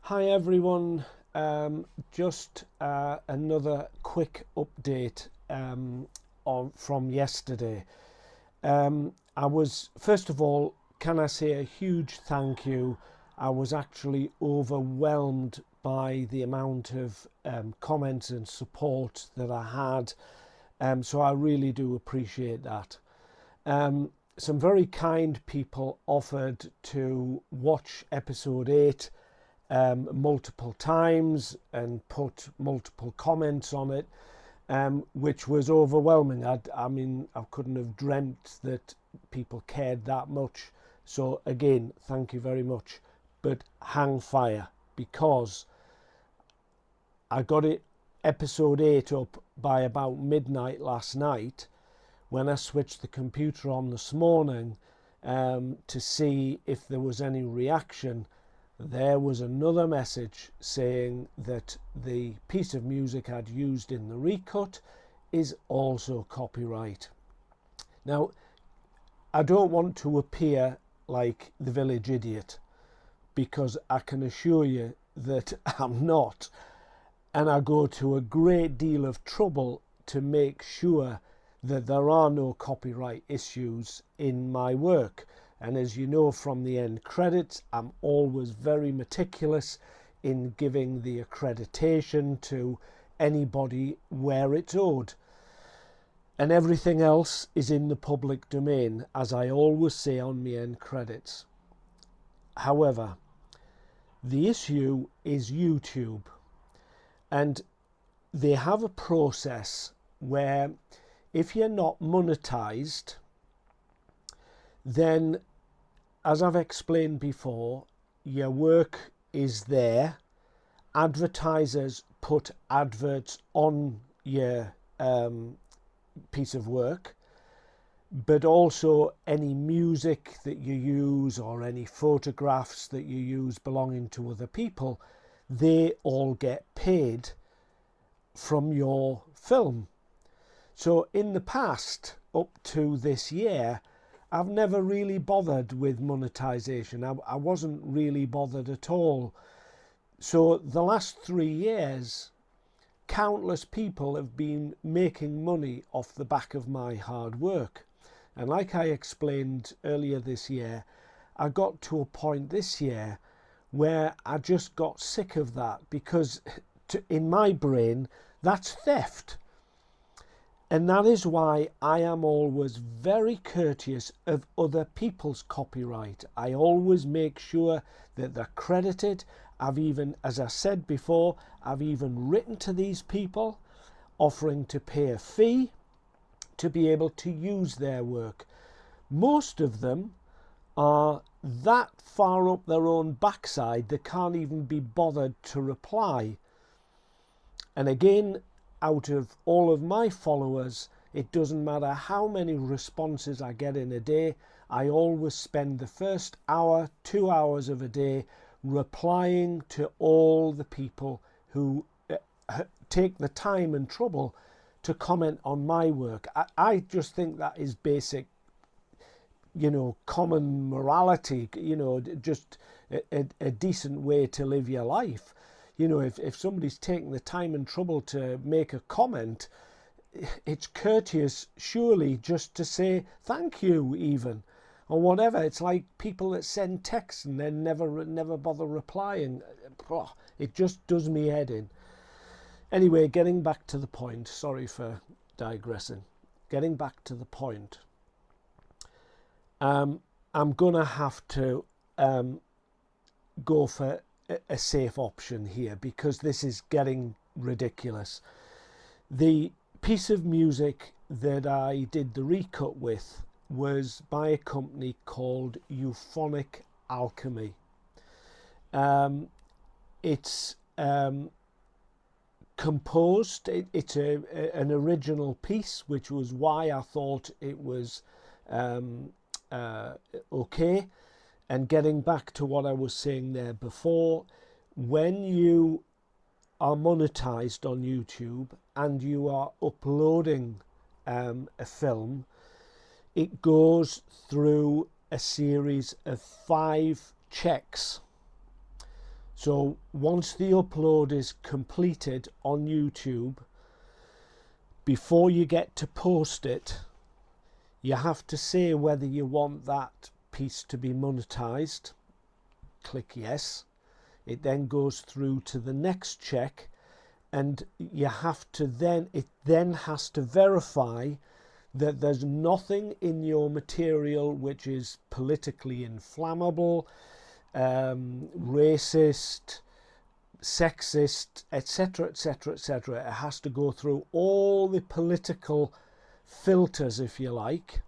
Hi everyone, just another quick update from yesterday. First of all, can I say a huge thank you? I was actually overwhelmed by the amount of comments and support that I had, so I really do appreciate that. Some very kind people offered to watch episode 8 multiple times and put multiple comments on it, which was overwhelming. I couldn't have dreamt that people cared that much. So again, thank you very much. But hang fire, because I got it episode 8 up by about midnight last night when I switched the computer on this morning to see if there was any reaction. There was another message saying that the piece of music I'd used in the recut is also copyright. Now, I don't want to appear like the village idiot, because I can assure you that I'm not. And I go to a great deal of trouble to make sure that there are no copyright issues in my work. And as you know from the end credits, I'm always very meticulous in giving the accreditation to anybody where it's owed. And everything else is in the public domain, as I always say on my end credits. However, the issue is YouTube. And they have a process where if you're not monetized, then, as I've explained before, your work is there. Advertisers put adverts on your piece of work, but also any music that you use or any photographs that you use belonging to other people, they all get paid from your film. So in the past, up to this year, I've never really bothered with monetization. I wasn't really bothered at all. So the last 3 years, countless people have been making money off the back of my hard work. And like I explained earlier this year, I got to a point this year where I just got sick of that, because in my brain, that's theft. And that is why I am always very courteous of other people's copyright. I always make sure that they're credited. I've even, as I said before, I've even written to these people offering to pay a fee to be able to use their work. Most of them are that far up their own backside they can't even be bothered to reply. And again, out of all of my followers, it doesn't matter how many responses I get in a day, I always spend the first hour, 2 hours of a day replying to all the people who take the time and trouble to comment on my work. I just think that is basic, common morality, just a decent way to live your life. If somebody's taking the time and trouble to make a comment, it's courteous, surely, just to say thank you, even, or whatever. It's like people that send texts and then never bother replying. It just does me head in. Anyway, getting back to the point. Sorry for digressing. Getting back to the point. I'm gonna have to go for a safe option here, because this is getting ridiculous. The piece of music that I did the recut with was by a company called Euphonic Alchemy. It's composed, it's an original piece, which was why I thought it was okay. And getting back to what I was saying there before, when you are monetized on YouTube and you are uploading a film, it goes through a series of 5 checks. So once the upload is completed on YouTube, before you get to post it, you have to say whether you want that piece to be monetized. Click yes. It then goes through to the next check, and you have to it then has to verify that there's nothing in your material which is politically inflammable, racist, sexist, etc., etc., etc. It has to go through all the political filters, if you like,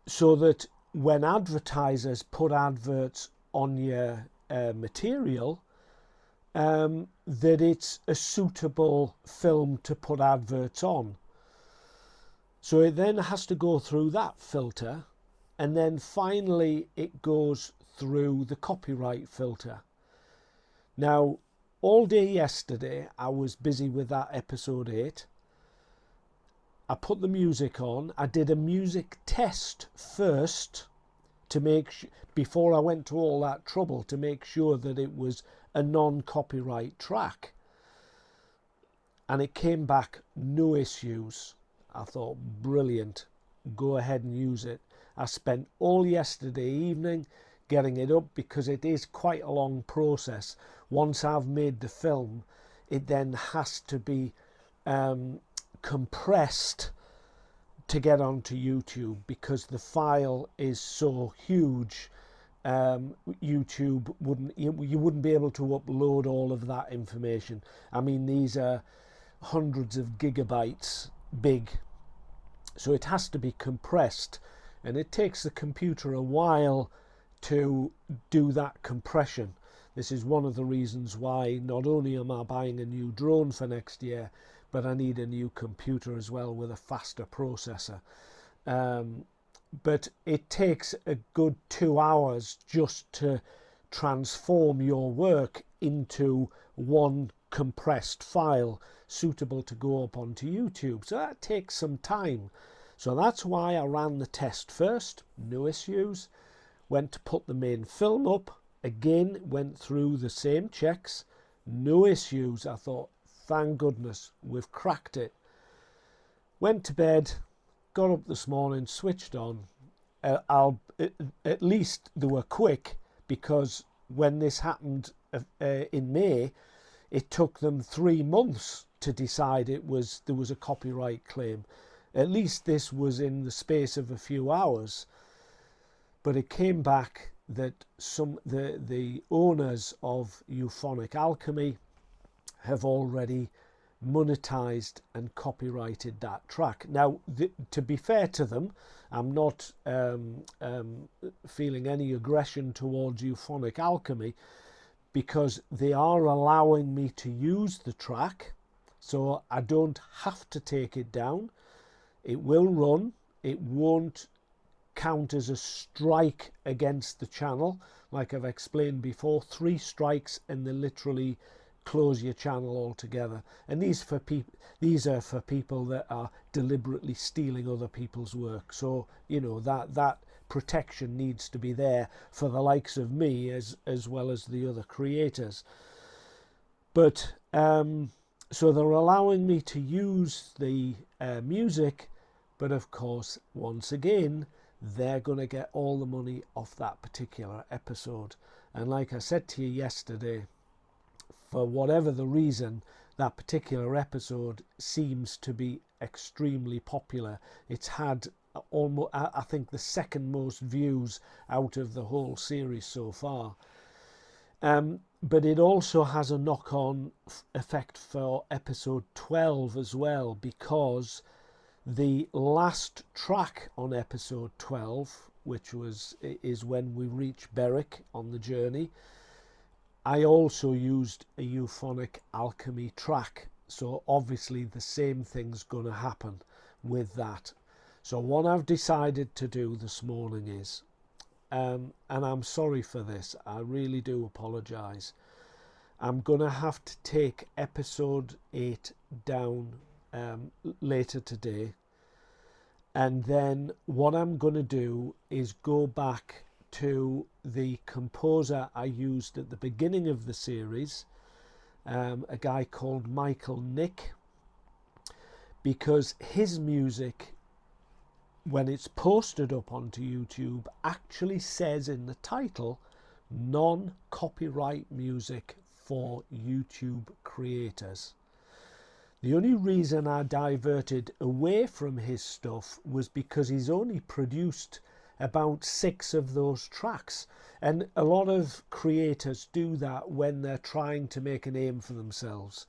so that when advertisers put adverts on your material, that it's a suitable film to put adverts on. So it then has to go through that filter, and then finally it goes through the copyright filter. Now, all day yesterday I was busy with that episode 8. I put the music on. I did a music test first to make before I went to all that trouble to make sure that it was a non-copyright track. And it came back no issues. I thought, brilliant, go ahead and use it. I spent all yesterday evening getting it up because it is quite a long process. Once I've made the film, it then has to be compressed to get onto YouTube because the file is so huge. YouTube you wouldn't be able to upload all of that information. I mean, these are hundreds of gigabytes big, so it has to be compressed, and it takes the computer a while to do that compression. This is one of the reasons why not only am I buying a new drone for next year, but I need a new computer as well with a faster processor. But it takes a good 2 hours just to transform your work into one compressed file suitable to go up onto YouTube. So that takes some time. So that's why I ran the test first, no issues. Went to put the main film up, again went through the same checks, no issues. I thought, thank goodness, we've cracked it. Went to bed, got up this morning, switched on. At least they were quick, because when this happened in May, it took them 3 months to decide there was a copyright claim. At least this was in the space of a few hours. But it came back that the owners of Euphonic Alchemy have already monetized and copyrighted that track. Now, to be fair to them, I'm not feeling any aggression towards Euphonic Alchemy, because they are allowing me to use the track, so I don't have to take it down. It will run. It won't count as a strike against the channel. Like I've explained before, 3 strikes and they literally close your channel altogether. And these are for people that are deliberately stealing other people's work. So, you know, that protection needs to be there for the likes of me as well as the other creators. But so they're allowing me to use the music, but of course, once again, they're going to get all the money off that particular episode. And like I said to you yesterday, for whatever the reason, that particular episode seems to be extremely popular. It's had almost, I think, the second most views out of the whole series so far. But it also has a knock-on effect for episode 12 as well, because the last track on episode 12, which is when we reach Berwick on the journey, I also used a Euphonic Alchemy track. So obviously the same thing's going to happen with that. So what I've decided to do this morning is, and I'm sorry for this, I really do apologise, I'm going to have to take episode 8 down later today. And then what I'm going to do is go back to the composer I used at the beginning of the series, a guy called Michael Nick, because his music, when it's posted up onto YouTube, actually says in the title, non-copyright music for YouTube creators. The only reason I diverted away from his stuff was because he's only produced about 6 of those tracks. And a lot of creators do that when they're trying to make a name for themselves.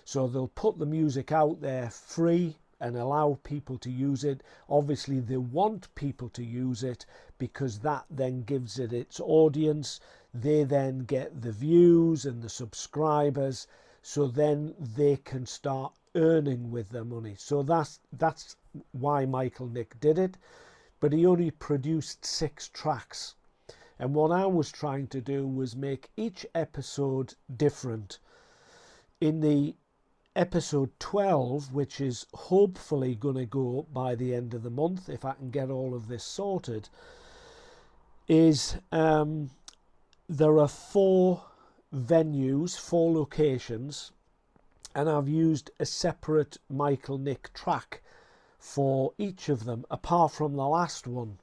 So they'll put the music out there free and allow people to use it. Obviously, they want people to use it because that then gives it its audience. They then get the views and the subscribers, so then they can start earning with their money. So that's why Michael Nick did it, but he only produced 6 tracks. And what I was trying to do was make each episode different. In the episode 12, which is hopefully going to go by the end of the month, if I can get all of this sorted, is there are 4 venues, 4 locations, and I've used a separate Michael Nick track for each of them, apart from the last one.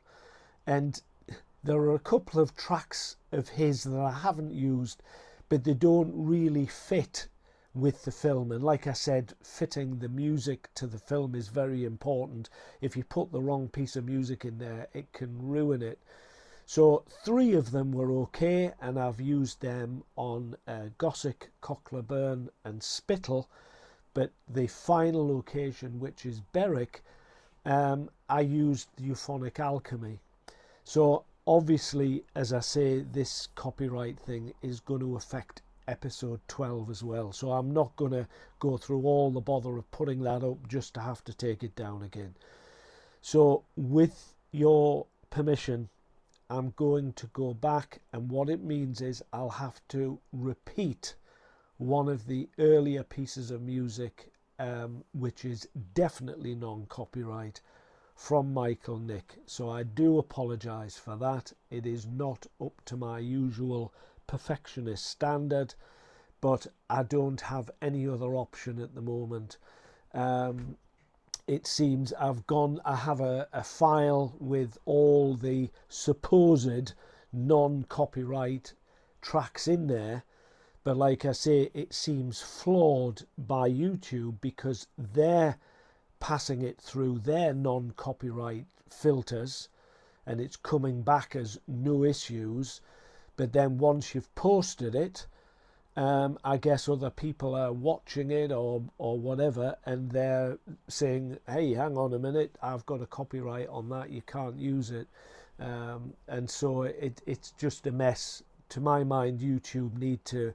And there are a couple of tracks of his that I haven't used, but they don't really fit with the film. And like I said, fitting the music to the film is very important. If you put the wrong piece of music in there, it can ruin it. So 3 of them were okay, and I've used them on Gossick, Cockleburn and Spittle. But the final location, which is Berwick, I used Euphonic Alchemy. So obviously, as I say, this copyright thing is going to affect episode 12 as well. So I'm not going to go through all the bother of putting that up just to have to take it down again. So with your permission, I'm going to go back, and what it means is I'll have to repeat one of the earlier pieces of music, which is definitely non-copyright, from Michael Nick. So I do apologise for that. It is not up to my usual perfectionist standard, but I don't have any other option at the moment. It seems I have a file with all the supposed non-copyright tracks in there, but like I say, it seems flawed by YouTube because they're passing it through their non-copyright filters and it's coming back as no issues. But then once you've posted it, I guess other people are watching it or whatever, and they're saying, hey, hang on a minute, I've got a copyright on that, you can't use it. And so it's just a mess. To my mind, YouTube need to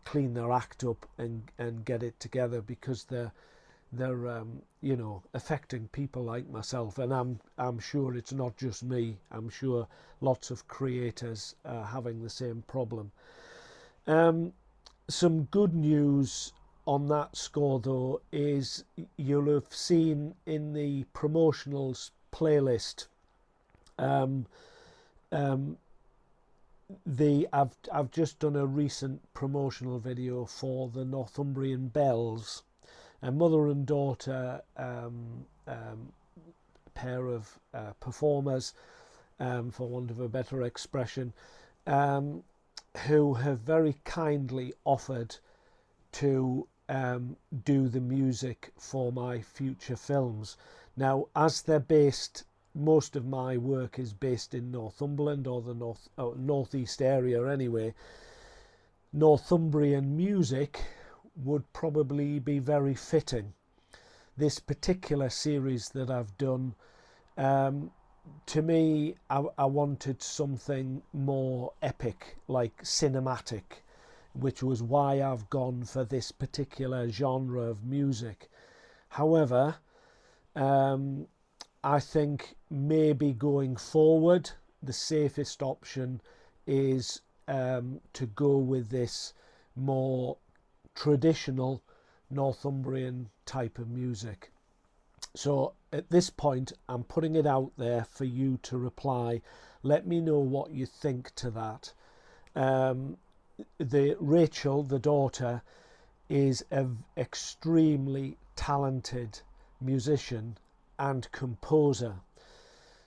clean their act up and get it together, because they're you know, affecting people like myself, and I'm sure it's not just me. I'm sure lots of creators are having the same problem. Some good news on that score, though, is you'll have seen in the promotionals playlist, I've just done a recent promotional video for the Northumbrian Bells, a mother and daughter pair of performers, for want of a better expression, who have very kindly offered to do the music for my future films. Now, as they're based, most of my work is based in Northumberland, or the northeast area anyway. Northumbrian music would probably be very fitting. This particular series that I've done, to me, I wanted something more epic, like cinematic, which was why I've gone for this particular genre of music. However, I think maybe going forward, the safest option is to go with this more traditional Northumbrian type of music. So at this point, I'm putting it out there for you to reply. Let me know what you think to that. The Rachel, the daughter, is an extremely talented musician and composer.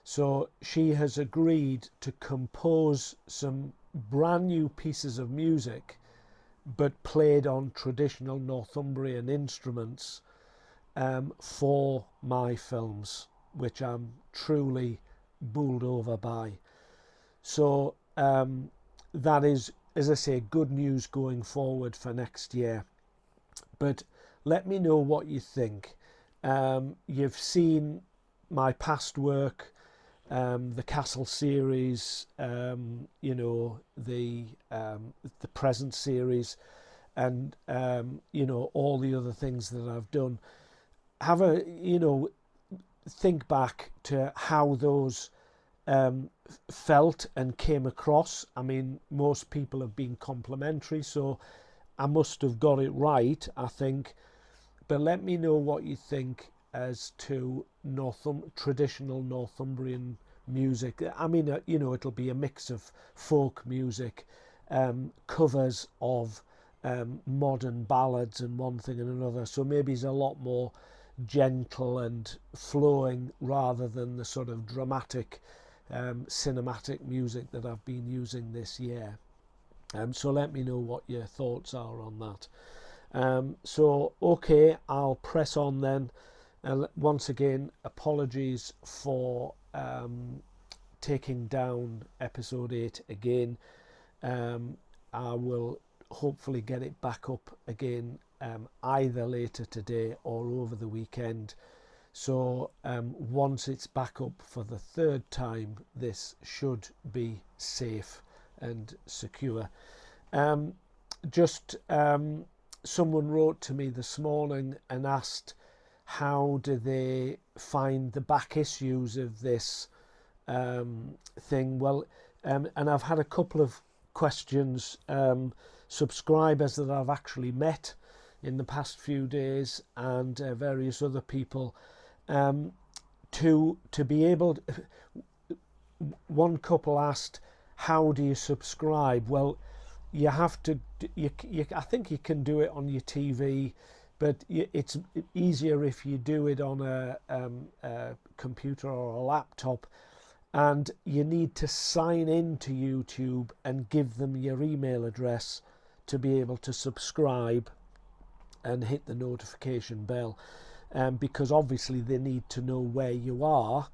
So she has agreed to compose some brand new pieces of music, but played on traditional Northumbrian instruments, for my films, which I'm truly bowled over by. So that is, as I say, good news going forward for next year. But let me know what you think. You've seen my past work, the Castle series, the present series, and all the other things that I've done. Have a think back to how those felt and came across. I mean, most people have been complimentary, so I must have got it right, I think. But let me know what you think as to traditional Northumbrian music. I mean, it'll be a mix of folk music, covers of modern ballads and one thing and another. So maybe it's a lot more gentle and flowing rather than the sort of dramatic, cinematic music that I've been using this year. So let me know what your thoughts are on that. So okay, I'll press on then. Once again, apologies for taking down episode 8 again. I will hopefully get it back up again, either later today or over the weekend. So once it's back up for the third time, this should be safe and secure. Someone wrote to me this morning and asked, how do they find the back issues of this thing? Well, and I've had a couple of questions, subscribers that I've actually met in the past few days, and various other people, to be able to, one couple asked, how do you subscribe? Well, you have to, I think you can do it on your TV, but it's easier if you do it on a computer or a laptop, and you need to sign in to YouTube and give them your email address to be able to subscribe and hit the notification bell, because obviously they need to know where you are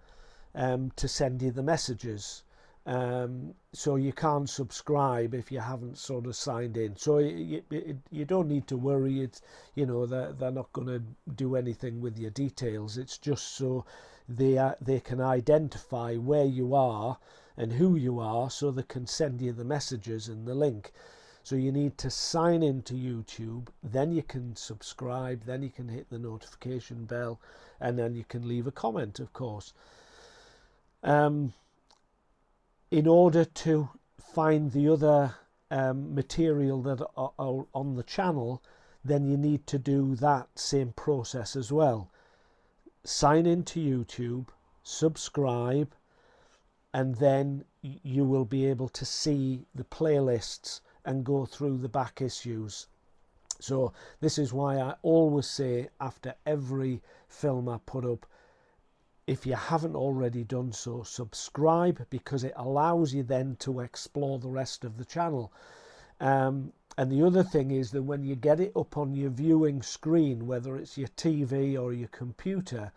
to send you the messages. So you can't subscribe if you haven't sort of signed in. So you don't need to worry. It's, they're not going to do anything with your details. It's just so they can identify where you are and who you are, so they can send you the messages and the link. So you need to sign into YouTube, then you can subscribe, then you can hit the notification bell, and then you can leave a comment, of course. In order to find the other material that are on the channel, then you need to do that same process as well. Sign into YouTube, subscribe, and then you will be able to see the playlists and go through the back issues. So this is why I always say after every film I put up, if you haven't already done so, subscribe, because it allows you then to explore the rest of the channel. And the other thing is that when you get it up on your viewing screen, whether it's your TV or your computer,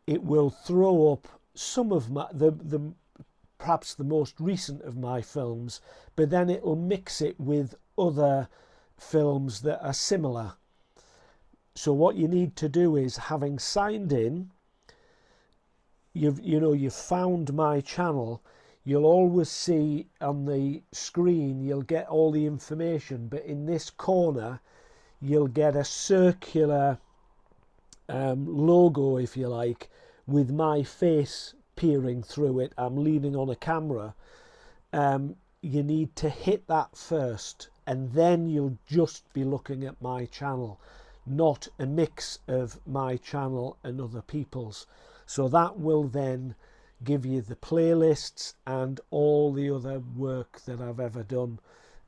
it will throw up some of perhaps the most recent of my films, but then it'll mix it with other films that are similar. So what you need to do is, having signed in, you've found my channel, you'll always see on the screen, you'll get all the information, but in this corner you'll get a circular logo, if you like, with my face peering through it. I'm leaning on a camera. You need to hit that first, and then you'll just be looking at my channel. not a mix of my channel and other people's. So that will then give you the playlists and all the other work that I've ever done,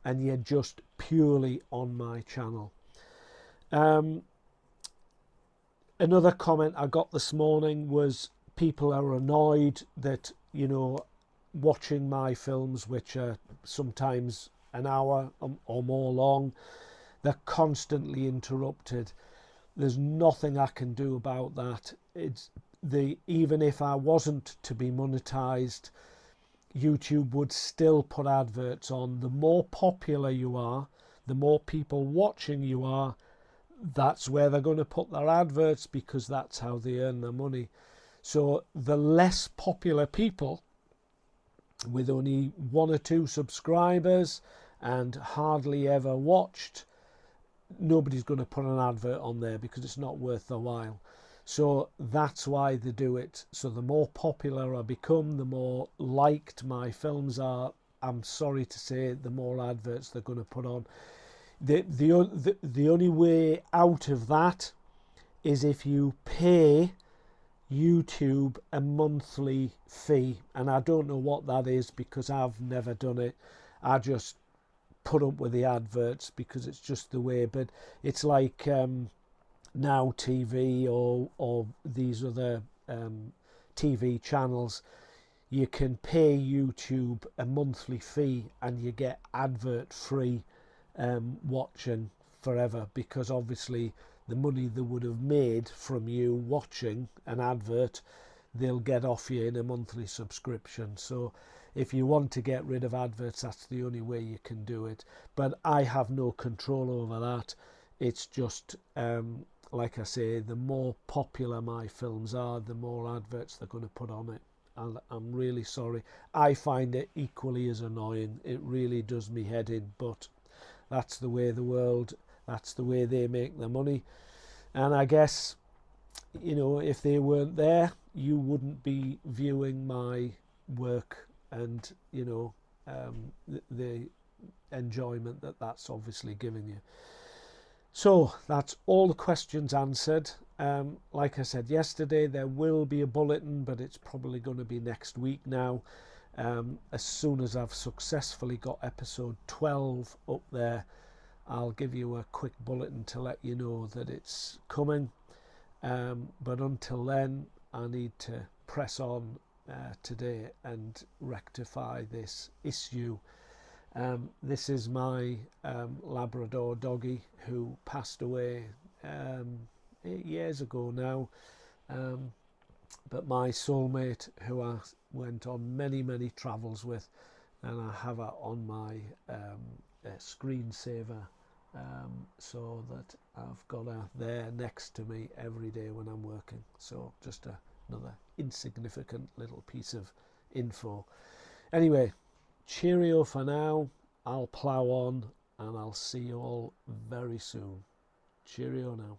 and you're just purely on my channel. Another comment I got this morning was people are annoyed that, you know, watching my films, which are sometimes an hour or more long, they're constantly interrupted. There's nothing I can do about that. Even if I wasn't to be monetized, YouTube would still put adverts on. The more popular you are, the more people watching you are, that's where they're going to put their adverts, because that's how they earn their money. So the less popular people with only 1 or 2 subscribers and hardly ever watched, nobody's going to put an advert on there because it's not worth their while. So that's why they do it. So the more popular I become, the more liked my films are, I'm sorry to say, the more adverts they're going to put on. The only way out of that is if you pay YouTube a monthly fee, and I don't know what that is because I've never done it. I just put up with the adverts because it's just the way. But it's like Now TV or these other TV channels. You can pay YouTube a monthly fee and you get advert free watching forever, because obviously the money they would have made from you watching an advert, they'll get off you in a monthly subscription. So if you want to get rid of adverts, that's the only way you can do it. But I have no control over that. It's just like I say, the more popular my films are, the more adverts they're going to put on it. And I'm really sorry. I find it equally as annoying. It really does me head in, but that's the way of the world. That's the way they make their money. And I guess, you know, if they weren't there, you wouldn't be viewing my work and, you know, the enjoyment that that's obviously giving you. So that's all the questions answered. Like I said yesterday, there will be a bulletin, but it's probably going to be next week now. As soon as I've successfully got episode 12 up there, I'll give you a quick bulletin to let you know that it's coming. But until then, I need to press on today and rectify this issue. This is my Labrador doggy who passed away 8 years ago now. But my soulmate, who I went on many travels with, and I have her on my screensaver, so that I've got her there next to me every day when I'm working. So just another insignificant little piece of info. Anyway, cheerio for now. I'll plough on and I'll see you all very soon. Cheerio now.